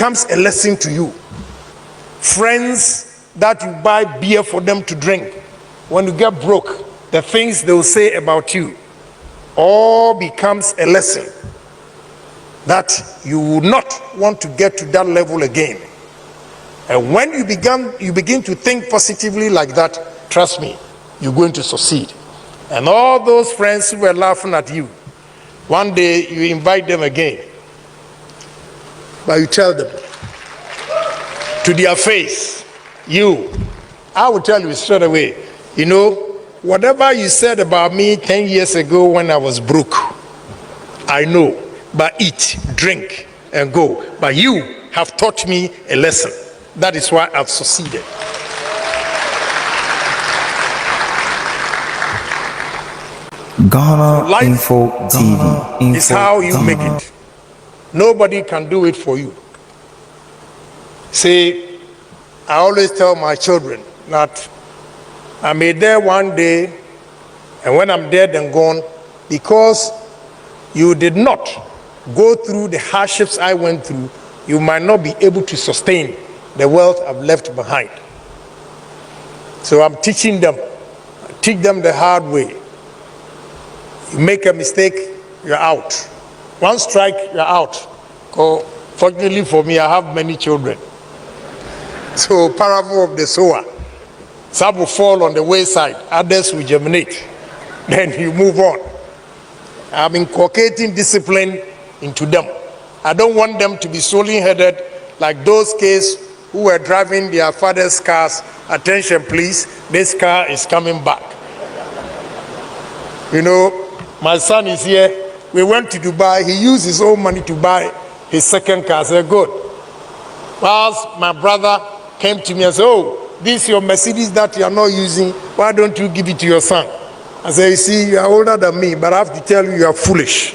becomes a lesson to you. Friends that you buy beer for them to drink, when you get broke, the things they will say about you, all becomes a lesson that you will not want to get to that level again. And when you begin to think positively like that, trust me, you're going to succeed. And all those friends who were laughing at you, one day you invite them again, but you tell them to their face, I will tell you straight away, you know, whatever you said about me 10 years ago when I was broke, I know, but eat, drink, and go. But you have taught me a lesson. That is why I've succeeded. Ghana Life Info TV is how you make it. Nobody can do it for you. See, I always tell my children that I may die one day, and when I'm dead and gone, because you did not go through the hardships I went through, you might not be able to sustain the wealth I've left behind. So I'm teaching them. I teach them the hard way. You make a mistake, you're out. One strike, you're out. Fortunately for me, I have many children. So parable of the sower. Some will fall on the wayside, others will germinate. Then you move on. I'm inculcating discipline into them. I don't want them to be solely headed like those kids who were driving their father's cars. Attention please, this car is coming back. You know, my son is here. We went to Dubai. He used his own money to buy his second car. I said, good. Whilst my brother came to me and said, oh, this is your Mercedes that you are not using. Why don't you give it to your son? I said, you see, you are older than me, but I have to tell you, you are foolish.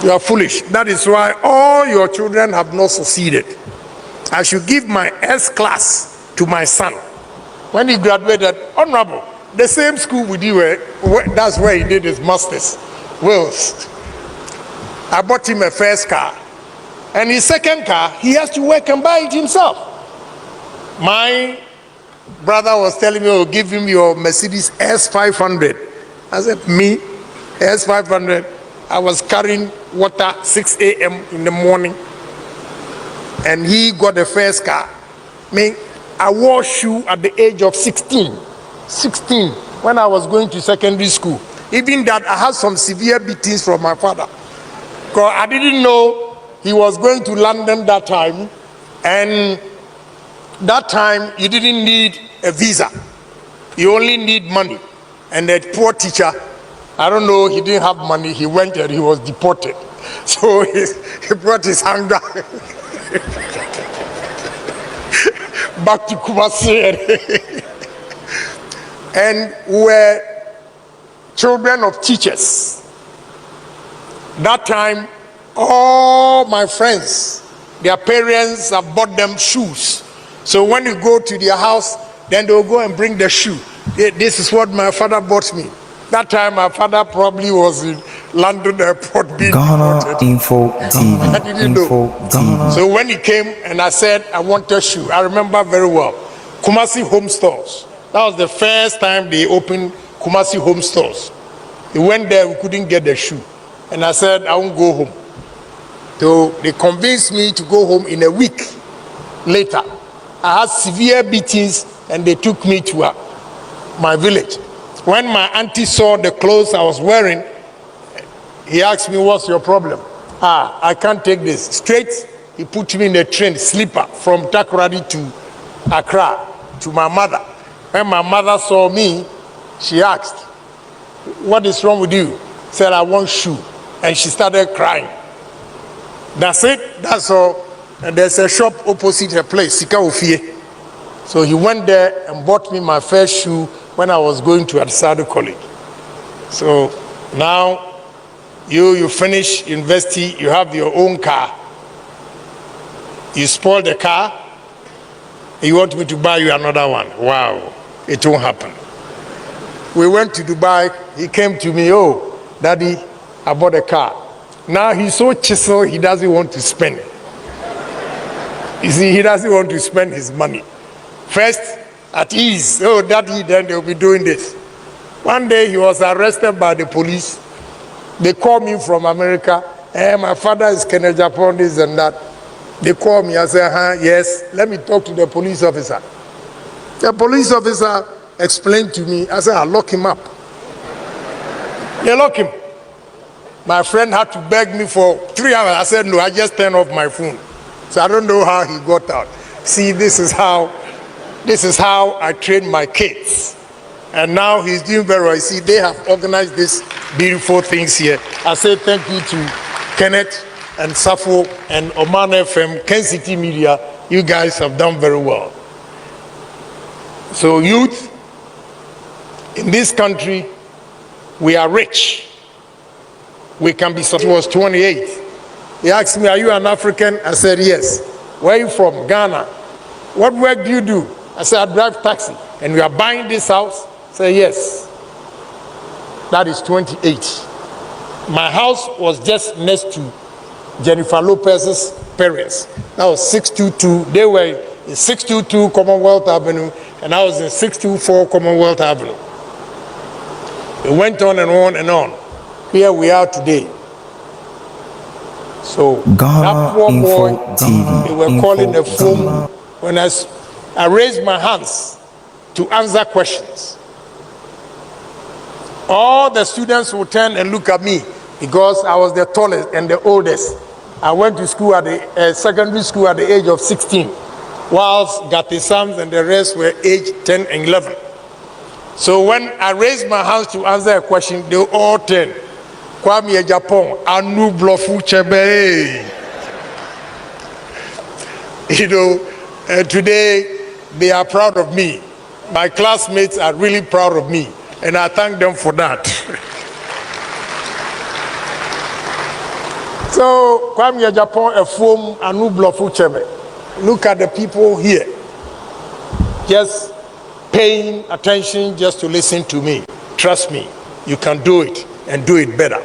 You are foolish. That is why all your children have not succeeded. I should give my S-class to my son. When he graduated, honorable, the same school with you, that's where he did his master's, Wales. I bought him a first car. And his second car, he has to work and buy it himself. My brother was telling me, oh, give him your Mercedes S500. I said, me? S500? I was carrying water 6 a.m. in the morning. And he got the first car. I wore shoe at the age of 16, when I was going to secondary school. Even that, I had some severe beatings from my father. Because I didn't know he was going to London that time. And that time, you didn't need a visa. You only need money. And that poor teacher, I don't know, he didn't have money. He went and he was deported. So he brought his hunger back to Kumasi. And we were children of teachers. That time, all my friends, their parents have bought them shoes. So when you go to their house, then they'll go and bring the shoe. This is what my father bought me. That time my father probably was in London airport being Ghana Info TV. I didn't know. So when he came and I said I want a shoe, I remember very well. Kumasi Home Stores. That was the first time they opened Kumasi Home Stores. He went there, we couldn't get the shoe. And I said, I won't go home. So they convinced me to go home in a week later. I had severe beatings and they took me to my village. When my auntie saw the clothes I was wearing, he asked me, what's your problem? I can't take this. Straight, he put me in a train, sleeper, from Takoradi to Accra, to my mother. When my mother saw me, she asked, what is wrong with you? Said, I want shoe. And she started crying. That's it, that's all. And there's a shop opposite her place, Sika Ofie. So he went there and bought me my first shoe when I was going to Adisado College. So now you finish university, you have your own car. You spoil the car, you want me to buy you another one. Wow, it won't happen. We went to Dubai, he came to me, oh, Daddy, I bought a car. Now he's so chiseled, he doesn't want to spend You see, he doesn't want to spend his money. First, at ease. Oh, daddy, then they'll be doing this. One day he was arrested by the police. They called me from America. My father is Agyapong, this and that. They called me. I said, yes, let me talk to the police officer. The police officer explained to me. I said, I'll lock him up. They lock him. My friend had to beg me for 3 hours. I said, no, I just turned off my phone. So I don't know how he got out. See, this is how I train my kids. And now he's doing very well. See, they have organized these beautiful things here. I say thank you to Kenneth and Safo and Oman FM, Ken City Media. You guys have done very well. So youth, in this country, we are rich. We can be, it was 28. He asked me, are you an African? I said, yes. Where are you from? Ghana. What work do you do? I said, I drive taxi. And we are buying this house? I said, yes. That is 28. My house was just next to Jennifer Lopez's parents. That was 622. They were in 622 Commonwealth Avenue, and I was in 624 Commonwealth Avenue. It went on and on and on. Here we are today. So that poor boy, they were calling the phone when I raised my hands to answer questions. All the students would turn and look at me because I was the tallest and the oldest. I went to school at the secondary school at the age of 16, whilst Gatisams and the rest were aged 10 and 11. So when I raised my hands to answer a question, they all turned. Kwame Agyapong, anu blofu chebe. You know, today they are proud of me. My classmates are really proud of me, and I thank them for that. So, Kwame Agyapong, a form anu blofu chebe. Look at the people here, just paying attention just to listen to me. Trust me, you can do it and do it better.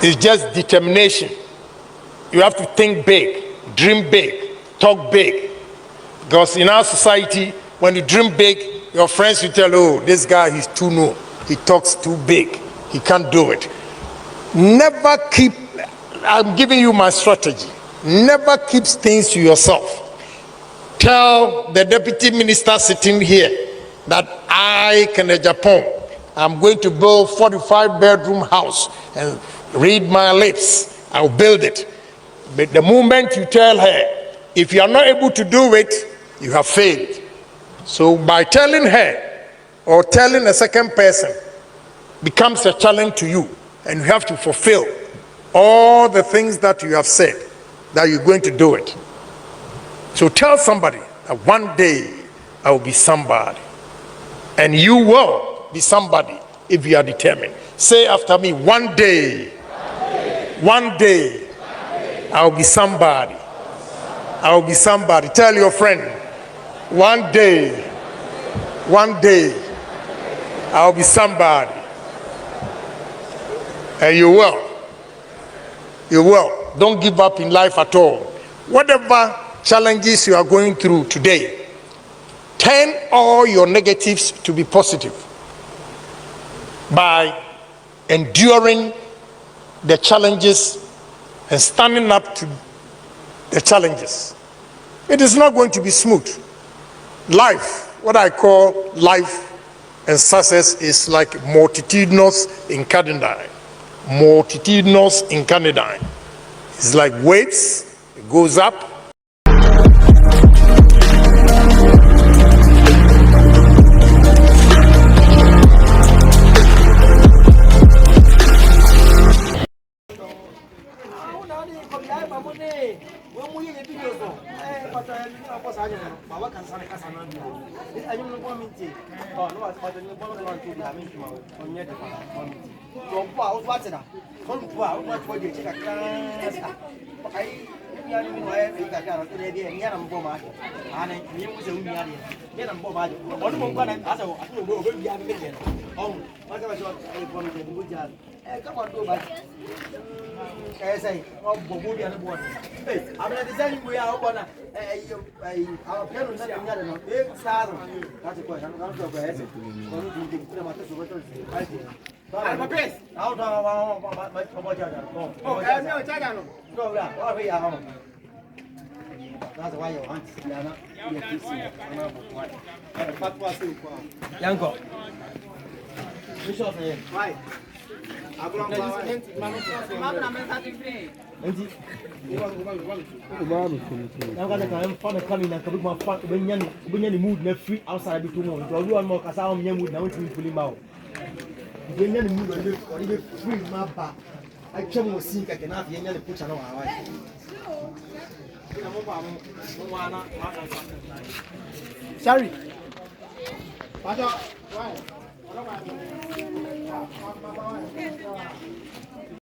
It's just determination. You have to think big, dream big, talk big. Because in our society, when you dream big, your friends will tell you, oh, this guy, he's too new. He talks too big. He can't do it. Never keep, I'm giving you my strategy. Never keep things to yourself. Tell the deputy minister sitting here that I, Agyapong, I'm going to build 45-bedroom house and read my lips. I'll build it. But the moment you tell her, if you are not able to do it, you have failed. So by telling her or telling a second person becomes a challenge to you, and you have to fulfill all the things that you have said that you're going to do it. So tell somebody that one day I will be somebody. And you will be somebody if you are determined. Say after me, one day, I'll be somebody. I'll be somebody. Tell your friend, one day, I'll be somebody. And you will. You will. Don't give up in life at all. Whatever challenges you are going through today, turn all your negatives to be positive by enduring the challenges and standing up to the challenges. It is not going to be smooth. Life, what I call life and success, is like multitudinous incandescent. Multitudinous incandescent. It's like waves, it goes up. I say, oh, Bobo, and board. Hey, I'm not designing we are upon our parents, and that's a question. I'm not going I'm a best. Out of my oh, I know, Chagano. Go, we are home. That's why you want to Yanko. Which of them? Why? I'm going to coming and come my fun when you mood left free outside the 2 months. Or you are more because I'm young with now to pull him out. When you move or even free my back, I can was sick. I cannot hear any picture on our way. Sorry. Why?